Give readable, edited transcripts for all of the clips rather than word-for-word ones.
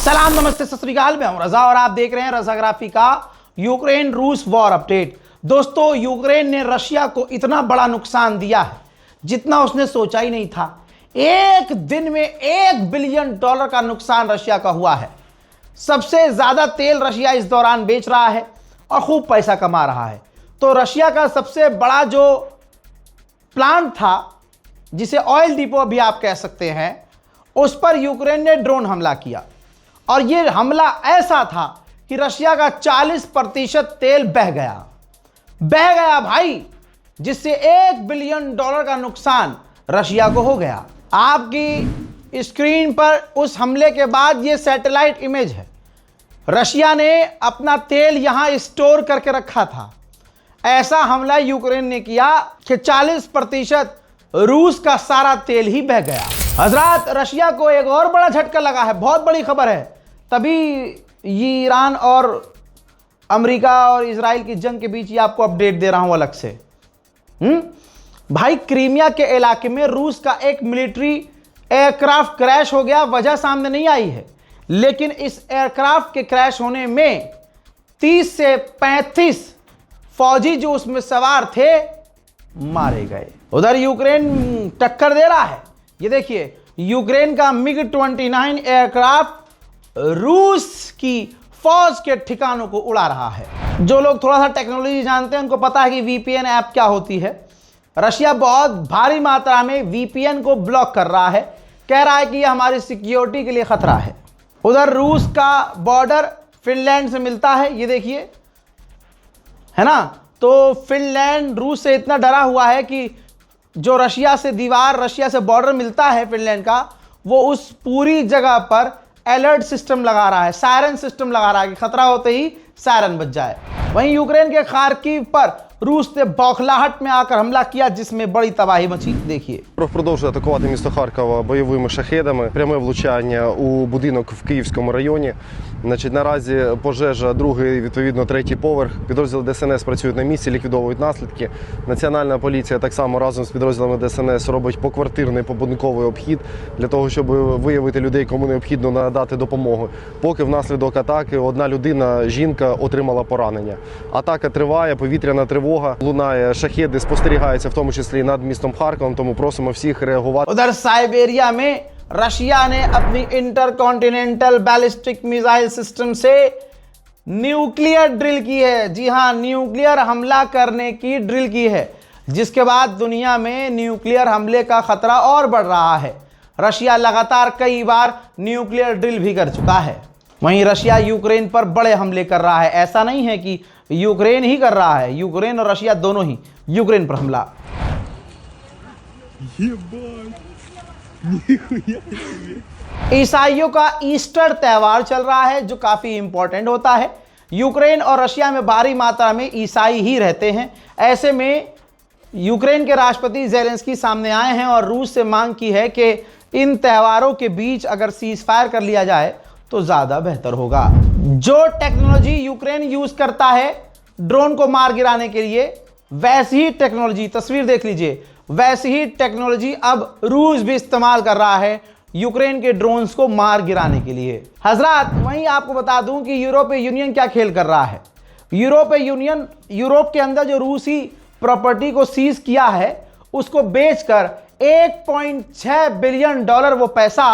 सलाम नमस्ते सत श्री अकाल, मैं हूं रजा और आप देख रहे हैं रजाग्राफी का यूक्रेन रूस वॉर अपडेट। दोस्तों, यूक्रेन ने रशिया को इतना बड़ा नुकसान दिया है जितना उसने सोचा ही नहीं था। एक दिन में $1 बिलियन का नुकसान रशिया का हुआ है। सबसे ज्यादा तेल रशिया इस दौरान बेच रहा है और खूब पैसा कमा रहा है। तो रशिया का सबसे बड़ा जो प्लांट था, जिसे ऑयल डिपो भी आप कह सकते हैं, उस पर यूक्रेन ने ड्रोन हमला किया और यह हमला ऐसा था कि रशिया का 40% तेल बह गया भाई, जिससे $1 बिलियन का नुकसान रशिया को हो गया। आपकी स्क्रीन पर उस हमले के बाद यह सैटेलाइट इमेज है। रशिया ने अपना तेल यहां स्टोर करके रखा था। ऐसा हमला यूक्रेन ने किया कि 40% रूस का सारा तेल ही बह गया। हजरात, रशिया को एक और बड़ा झटका लगा है, बहुत बड़ी खबर है। तभी ये ईरान और अमेरिका और इजराइल की जंग के बीच ये आपको अपडेट दे रहा हूं अलग से। भाई, क्रीमिया के इलाके में रूस का एक मिलिट्री एयरक्राफ्ट क्रैश हो गया। वजह सामने नहीं आई है, लेकिन इस एयरक्राफ्ट के क्रैश होने में 30 से 35 फौजी जो उसमें सवार थे मारे गए। उधर यूक्रेन टक्कर दे रहा है। ये देखिए, यूक्रेन का MiG-29 एयरक्राफ्ट रूस की फौज के ठिकानों को उड़ा रहा है। जो लोग थोड़ा सा टेक्नोलॉजी जानते हैं उनको पता है कि VPN ऐप क्या होती है। रशिया बहुत भारी मात्रा में VPN को ब्लॉक कर रहा है, कह रहा है कि यह हमारी सिक्योरिटी के लिए खतरा है। उधर रूस का बॉर्डर फिनलैंड से मिलता है, ये देखिए, है ना। तो फिनलैंड रूस से इतना डरा हुआ है कि जो रशिया से बॉर्डर मिलता है फिनलैंड का, वो उस पूरी जगह पर अलर्ट सिस्टम लगा रहा है, सायरन सिस्टम लगा रहा है कि खतरा होते ही सायरन बज जाए। वहीं यूक्रेन के खार्किव पर रूस ने बौखलाहट में आकर हमला किया, जिसमें बड़ी तबाही मची। देखिए, Продовжує атакувати місто Харкова бойовими шахедами. Пряме влучання у будинок в Київському районі. Наразі пожежа, другий, відповідно, третій поверх. Підрозділи ДСНС працюють на місці, ліквідовують наслідки. Національна поліція так само разом з підрозділами ДСНС робить поквартирний побудинковий обхід для того, щоб виявити людей, кому необхідно надати допомогу. Поки внаслідок атаки одна людина, жінка, отримала поранення. Атака триває, повітряна тривога, лунає, шахеди спостерігаються в тому числі над містом Харковом, тому просимо всіх реагувати. उधर साइबेरिया में रशिया ने अपनी इंटरकॉन्टिनेंटल बैलिस्टिक मिसाइल सिस्टम से न्यूक्लियर ड्रिल की है। जी हां, न्यूक्लियर हमला करने की ड्रिल की है, जिसके बाद दुनिया में न्यूक्लियर हमले का खतरा और बढ़ रहा है। रशिया लगातार कई बार न्यूक्लियर ड्रिल भी कर चुका है। वहीं रशिया यूक्रेन पर बड़े हमले कर रहा है। ऐसा नहीं है कि यूक्रेन ही कर रहा है, यूक्रेन और रशिया दोनों ही यूक्रेन पर हमला। ईसाइयों का ईस्टर त्यौहार चल रहा है, जो काफी इंपॉर्टेंट होता है। यूक्रेन और रशिया में भारी मात्रा में ईसाई ही रहते हैं। ऐसे में यूक्रेन के राष्ट्रपति ज़ेलेंस्की सामने आए हैं और रूस से मांग की है कि इन त्योहारों के बीच अगर सीज फायर कर लिया जाए तो ज्यादा बेहतर होगा। जो टेक्नोलॉजी यूक्रेन यूज करता है ड्रोन को मार गिराने के लिए, वैसी ही टेक्नोलॉजी, तस्वीर देख लीजिए, वैसी ही टेक्नोलॉजी अब रूस भी इस्तेमाल कर रहा है यूक्रेन के ड्रोन्स को मार गिराने के लिए। हजरात, वहीं आपको बता दूं कि यूरोपीय यूनियन क्या खेल कर रहा है। यूरोपीय यूनियन यूरोप के अंदर जो रूसी प्रॉपर्टी को सीज किया है, उसको बेचकर $1.6 बिलियन वो पैसा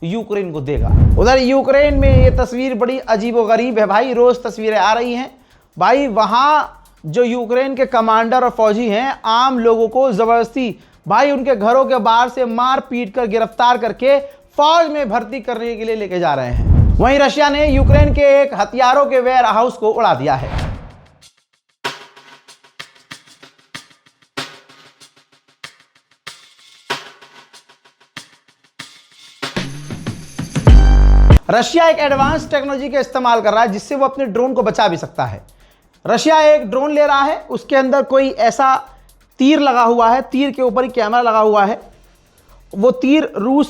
यूक्रेन को देगा। उधर यूक्रेन में ये तस्वीर बड़ी अजीबोगरीब है भाई, रोज तस्वीरें आ रही हैं भाई। वहां जो यूक्रेन के कमांडर और फौजी हैं, आम लोगों को जबरदस्ती भाई उनके घरों के बाहर से मार पीट कर गिरफ्तार करके फौज में भर्ती करने के लिए लेके जा रहे हैं। वहीं रशिया ने यूक्रेन के एक हथियारों के वेयर हाउस को उड़ा दिया है। रशिया एक एडवांस टेक्नोलॉजी का इस्तेमाल कर रहा है, जिससे वो अपने ड्रोन को बचा भी सकता है। रशिया एक ड्रोन ले रहा है, उसके अंदर कोई ऐसा तीर लगा हुआ है, तीर के ऊपर ही कैमरा लगा हुआ है। वो तीर रूस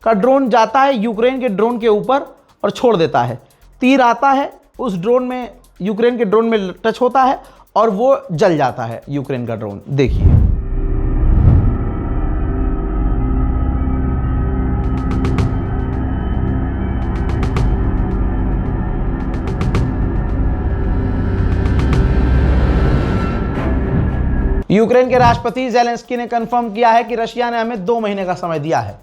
का ड्रोन जाता है यूक्रेन के ड्रोन के ऊपर और छोड़ देता है। तीर आता है उस ड्रोन में, यूक्रेन के ड्रोन में टच होता है और वो जल जाता है यूक्रेन का ड्रोन। देखिए, यूक्रेन के राष्ट्रपति ज़ेलेंस्की ने कंफर्म किया है कि रशिया ने हमें 2 महीने का समय दिया है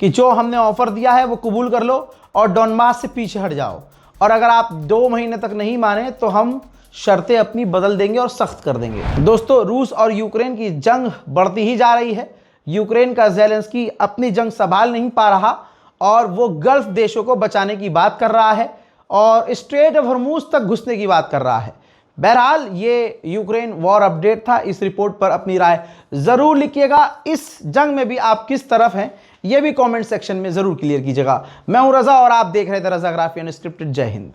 कि जो हमने ऑफर दिया है वो कबूल कर लो और डॉनबास से पीछे हट जाओ, और अगर आप 2 महीने तक नहीं माने तो हम शर्तें अपनी बदल देंगे और सख्त कर देंगे। दोस्तों, रूस और यूक्रेन की जंग बढ़ती ही जा रही है। यूक्रेन का ज़ेलेंस्की अपनी जंग संभाल नहीं पा रहा और वो गल्फ देशों को बचाने की बात कर रहा है और स्ट्रेट ऑफ हॉर्मुज तक घुसने की बात कर रहा है। बहरहाल ये यूक्रेन वॉर अपडेट था। इस रिपोर्ट पर अपनी राय ज़रूर लिखिएगा। इस जंग में भी आप किस तरफ हैं ये भी कमेंट सेक्शन में ज़रूर क्लियर कीजिएगा। मैं हूं रज़ा और आप देख रहे थे रज़ाग्राफी अनस्क्रिप्टेड। जय हिंद।